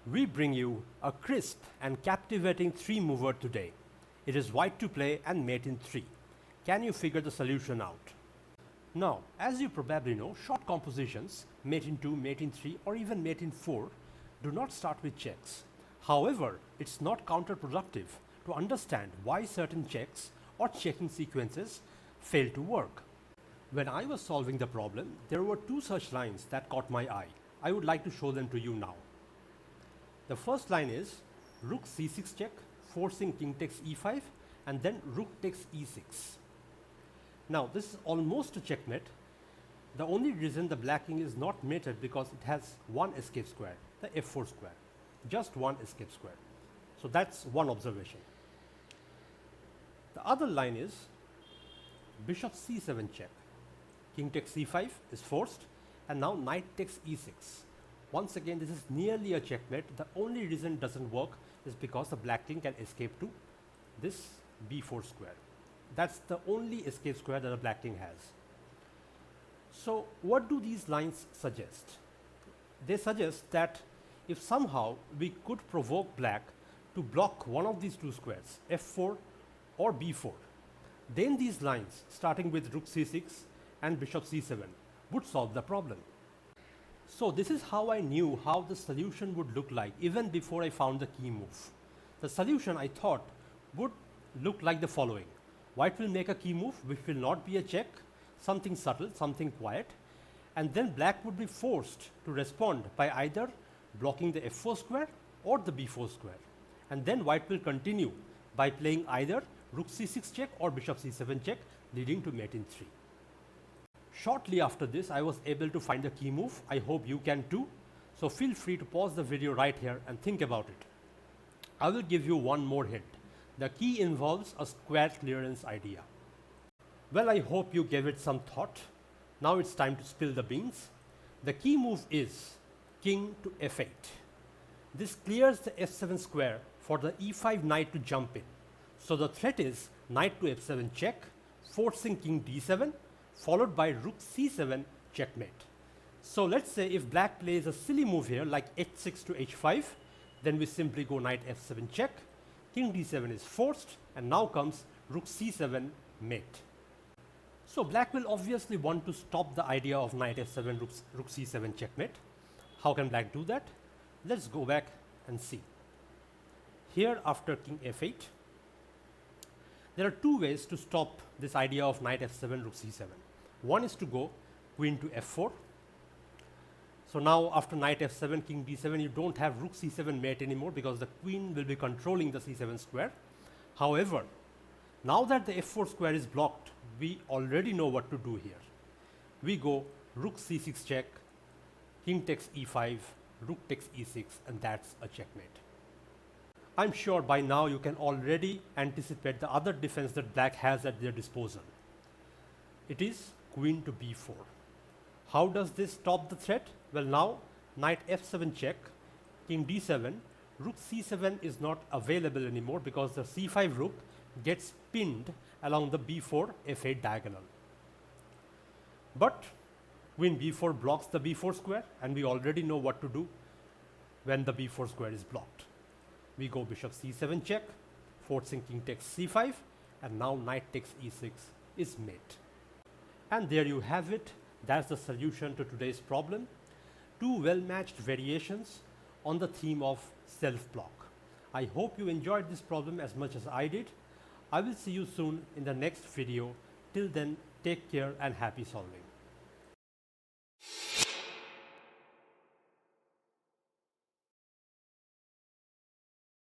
We bring you a crisp and captivating 3-mover today. It is white to play and Mate-in-3. Can you figure the solution out? Now, as you probably know, short compositions, Mate-in-2, Mate-in-3 or even Mate-in-4 do not start with checks. However, it's not counterproductive to understand why certain checks or checking sequences fail to work. When I was solving the problem, there were two such lines that caught my eye. I would like to show them to you now. The first line is rook c6 check, forcing king takes e5 and then rook takes e6. Now this is almost a checkmate. The only reason the black king is not mated because it has one escape square, the f4 square, just one escape square. So that's one observation. The other line is bishop c7 check, king takes c5 is forced and now knight takes e6. Once again, this is nearly a checkmate. The only reason it doesn't work is because the black king can escape to this b4 square. That's the only escape square that the black king has. So what do these lines suggest? They suggest that if somehow we could provoke black to block one of these two squares, f4 or b4, then these lines starting with rook c6 and bishop c7 would solve the problem. So this is how I knew how the solution would look like even before I found the key move. The solution I thought would look like the following. White will make a key move which will not be a check, something subtle, something quiet, and then black would be forced to respond by either blocking the f4 square or the b4 square. And then white will continue by playing either rook c6 check or bishop c7 check, leading to Mate-in-3. Shortly after this, I was able to find the key move. I hope you can too. So feel free to pause the video right here and think about it. I will give you one more hint. The key involves a square clearance idea. Well, I hope you gave it some thought. Now it's time to spill the beans. The key move is king to f8. This clears the f7 square for the e5 knight to jump in. So the threat is knight to f7 check, forcing king d7, followed by rook c7 checkmate. So let's say if black plays a silly move here like h6 to h5, then we simply go knight f7 check, king d7 is forced, and now comes rook c7 mate. So black will obviously want to stop the idea of knight f7 rook c7 checkmate. How can black do that? Let's go back and see. Here after king f8, there are two ways to stop this idea of knight f7 rook c7. One is to go queen to f4. So now after knight f7 king d7, you don't have rook c7 mate anymore because the queen will be controlling the c7 square. However, now that the f4 square is blocked, we already know what to do here. We go rook c6 check, king takes e5, rook takes e6, and that's a checkmate. I'm sure by now you can already anticipate the other defense that black has at their disposal. It is queen to b4. How does this stop the threat? Well, now knight f7 check, king d7, rook c7 is not available anymore because the c5 rook gets pinned along the b4 f8 diagonal. But queen b4 blocks the b4 square, and we already know what to do when the b4 square is blocked. We go bishop c7 check, forcing king takes c5, and now knight takes e6 is mate. And there you have it. That's the solution to today's problem. Two well-matched variations on the theme of self-block. I hope you enjoyed this problem as much as I did. I will see you soon in the next video. Till then, take care and happy solving.